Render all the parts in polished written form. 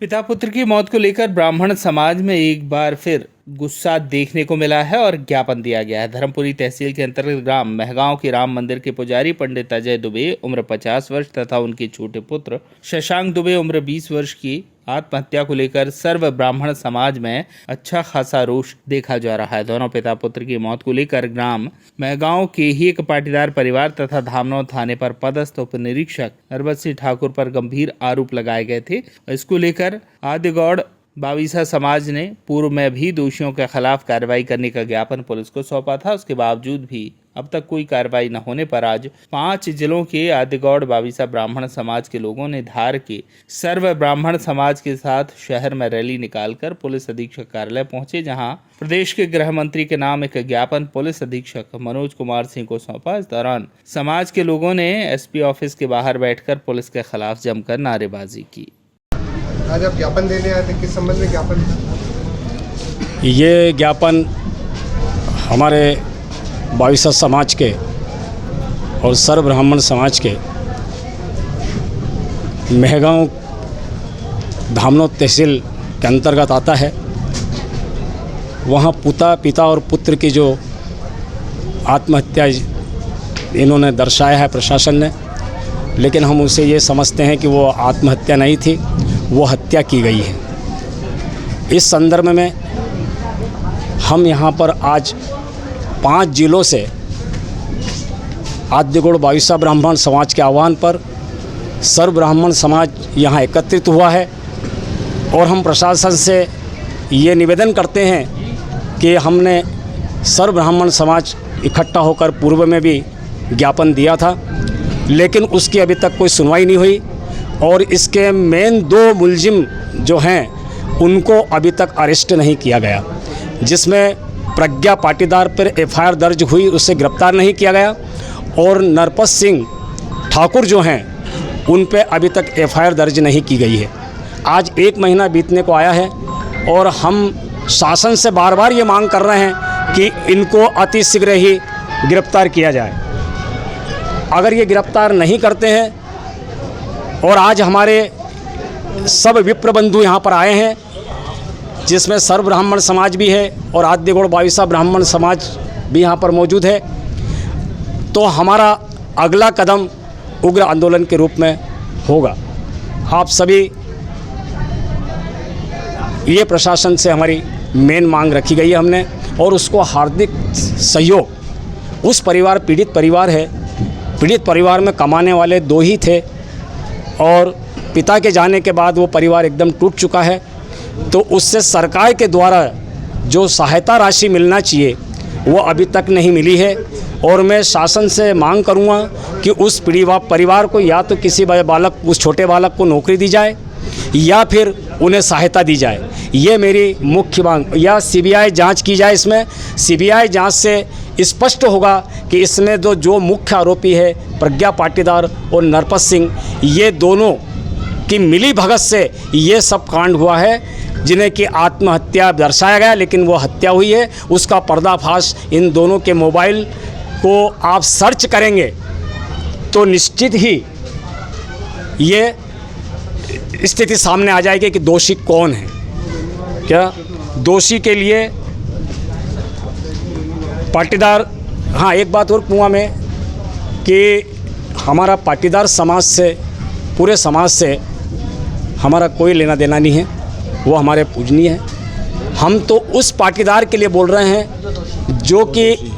पिता पुत्र की मौत को लेकर ब्राह्मण समाज में एक बार फिर गुस्सा देखने को मिला है और ज्ञापन दिया गया है। धर्मपुरी तहसील के अंतर्गत ग्राम महगांव के राम मंदिर के पुजारी पंडित अजय दुबे उम्र 50 वर्ष तथा उनके छोटे पुत्र शशांक दुबे उम्र 20 वर्ष की आत्महत्या को लेकर सर्व ब्राह्मण समाज में अच्छा खासा रोष देखा जा रहा है। दोनों पिता पुत्र की मौत को लेकर ग्राम महगांव के ही एक पाटीदार परिवार तथा धामनौर थाने पर पदस्थ उप निरीक्षक नरपत सिंह ठाकुर पर गंभीर आरोप लगाए गए थे। इसको लेकर आदिगौड़ बाविसा समाज ने पूर्व में भी दोषियों के खिलाफ कार्रवाई करने का ज्ञापन पुलिस को सौंपा था। उसके बावजूद भी अब तक कोई कार्रवाई न होने पर आज 5 जिलों के आदिगौड़ बाविसा ब्राह्मण समाज के लोगों ने धार के सर्व ब्राह्मण समाज के साथ शहर में रैली निकालकर पुलिस अधीक्षक कार्यालय पहुंचे, जहां प्रदेश के गृह मंत्री के नाम एक ज्ञापन पुलिस अधीक्षक मनोज कुमार सिंह को सौंपा। इस दौरान समाज के लोगों ने एसपी ऑफिस के बाहर बैठकर पुलिस के खिलाफ जमकर नारेबाजी की। आज आप ज्ञापन देने आए थे, किस संबंध में ज्ञापन? ये ज्ञापन हमारे बाविसा समाज के और सर्व ब्राह्मण समाज के महगांव धामनौर तहसील के अंतर्गत आता है। वहाँ पिता और पुत्र की जो आत्महत्या इन्होंने दर्शाया है प्रशासन ने, लेकिन हम उसे ये समझते हैं कि वो आत्महत्या नहीं थी, वो हत्या की गई है। इस संदर्भ में हम यहाँ पर आज 5 जिलों से आदिगौड़ बाविसा ब्राह्मण समाज के आह्वान पर सर्व ब्राह्मण समाज यहाँ एकत्रित हुआ है और हम प्रशासन से ये निवेदन करते हैं कि हमने सर्व ब्राह्मण समाज इकट्ठा होकर पूर्व में भी ज्ञापन दिया था, लेकिन उसकी अभी तक कोई सुनवाई नहीं हुई और इसके मेन 2 मुलजिम जो हैं उनको अभी तक अरेस्ट नहीं किया गया। जिसमें प्रज्ञा पाटीदार पर एफआईआर दर्ज हुई, उसे गिरफ्तार नहीं किया गया और नरपत सिंह ठाकुर जो हैं उन पे अभी तक एफआईआर दर्ज नहीं की गई है। आज 1 महीना बीतने को आया है और हम शासन से बार बार ये मांग कर रहे हैं कि इनको अति शीघ्र ही गिरफ्तार किया जाए। अगर ये गिरफ्तार नहीं करते हैं और आज हमारे सब विप्र बंधु यहाँ पर आए हैं, जिसमें सर्व ब्राह्मण समाज भी है और आदिगौड़ बाविसा ब्राह्मण समाज भी यहाँ पर मौजूद है, तो हमारा अगला कदम उग्र आंदोलन के रूप में होगा। आप सभी ये प्रशासन से हमारी मेन मांग रखी गई है हमने, और उसको हार्दिक सहयोग। उस परिवार पीड़ित परिवार है, पीड़ित परिवार में कमाने वाले 2 ही थे और पिता के जाने के बाद वो परिवार एकदम टूट चुका है। तो उससे सरकार के द्वारा जो सहायता राशि मिलना चाहिए वो अभी तक नहीं मिली है और मैं शासन से मांग करूंगा कि उस परिवार को या तो किसी बालक, उस छोटे बालक को नौकरी दी जाए या फिर उन्हें सहायता दी जाए। ये मेरी मुख्य मांग, या सीबीआई जांच की जाए। इसमें सीबीआई जांच से स्पष्ट होगा कि इसमें जो मुख्य आरोपी है प्रज्ञा पाटीदार और नरपत सिंह, ये दोनों की मिली भगत से ये सब कांड हुआ है, जिन्हें कि आत्महत्या दर्शाया गया लेकिन वो हत्या हुई है। उसका पर्दाफाश इन दोनों के मोबाइल को आप सर्च करेंगे तो निश्चित ही ये स्थिति सामने आ जाएगी कि दोषी कौन है। क्या दोषी के लिए पाटीदार, हाँ एक बात और कहूँगा मैं कि हमारा पाटीदार समाज से, पूरे समाज से हमारा कोई लेना देना नहीं है, वो हमारे पूजनीय है। हम तो उस पाटीदार के लिए बोल रहे हैं जो कि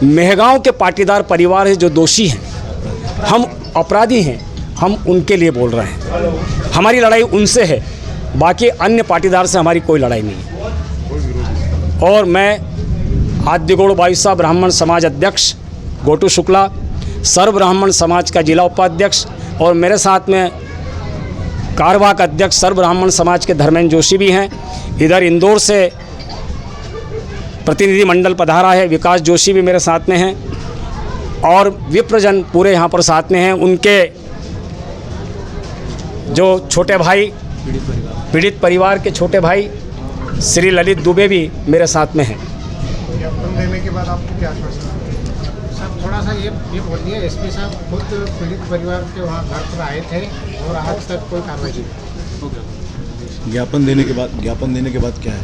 महगांव के पाटीदार परिवार है, जो दोषी हैं, हम अपराधी हैं, हम उनके लिए बोल रहे हैं। हमारी लड़ाई उनसे है, बाकी अन्य पाटीदार से हमारी कोई लड़ाई नहीं है। और मैं आदिगौड़ बाविसा ब्राह्मण समाज अध्यक्ष गोटू शुक्ला, सर्व ब्राह्मण समाज का जिला उपाध्यक्ष, और मेरे साथ में कार्यवाहक अध्यक्ष सर्व ब्राह्मण समाज के धर्मेंद्र जोशी भी हैं। इधर इंदौर से प्रतिनिधि मंडल पधारा है, विकास जोशी भी मेरे साथ में हैं और विप्रजन पूरे यहाँ पर साथ में हैं। उनके जो छोटे भाई, पीड़ित परिवार के छोटे भाई श्री ललित दुबे भी मेरे साथ में हैं। ज्ञापन देने के बाद आपको क्या आश्वासन? साहब थोड़ा सा ये बोलिए, एसपी साहब खुद पीड़ित परिवार के वहाँ घर पर आए थे और आज तक कोई कार्रवाई नहीं। ज्ञापन देने के बाद क्या है?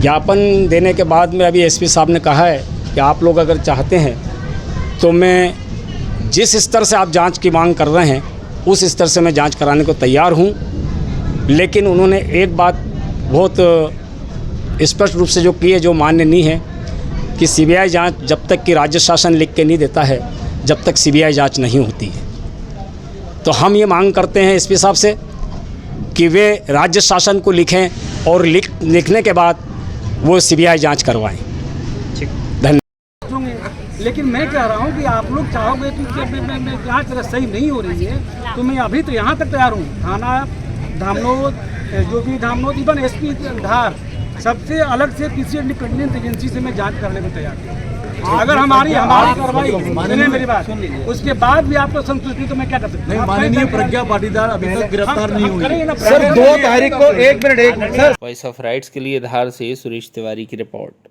ज्ञापन देने के बाद में अभी एसपी साहब ने कहा है कि आप लोग अगर चाहते हैं तो मैं जिस स्तर से आप जांच की मांग कर रहे हैं उस स्तर से मैं जांच कराने को तैयार हूं। लेकिन उन्होंने एक बात बहुत स्पष्ट रूप से जो की है, जो मान्य नहीं है, कि सीबीआई जांच जब तक कि राज्य शासन लिख के नहीं देता है, जब तक सीबीआई जांच नहीं होती है। तो हम ये मांग करते हैं एसपी साहब से कि वे राज्य शासन को लिखें और लिखने के बाद वो सीबीआई जांच करवाएं। धन्यवाद। लेकिन मैं कह रहा हूँ कि आप लोग चाहोगे कि मैं जाँच अगर सही नहीं हो रही है तो मैं अभी तो यहाँ तक तैयार हूँ। थाना धामनोद, जो भी धामनोद, इवन एसपी धार, सबसे अलग से किसी इंडिपेंडेंट एजेंसी से मैं जांच करने को तैयार हूँ। अगर हमारी कार्रवाई, सुनिए मेरी बात, उसके बाद भी आपको संतुष्टि तो मैं क्या कर सकता हूँ? माननीय प्रज्ञा पाटीदार अभी तक गिरफ्तार नहीं हुई है। सर 2 तारीख को 1 minute sir. Voice of rights के लिए धार से सुरेश तिवारी की रिपोर्ट।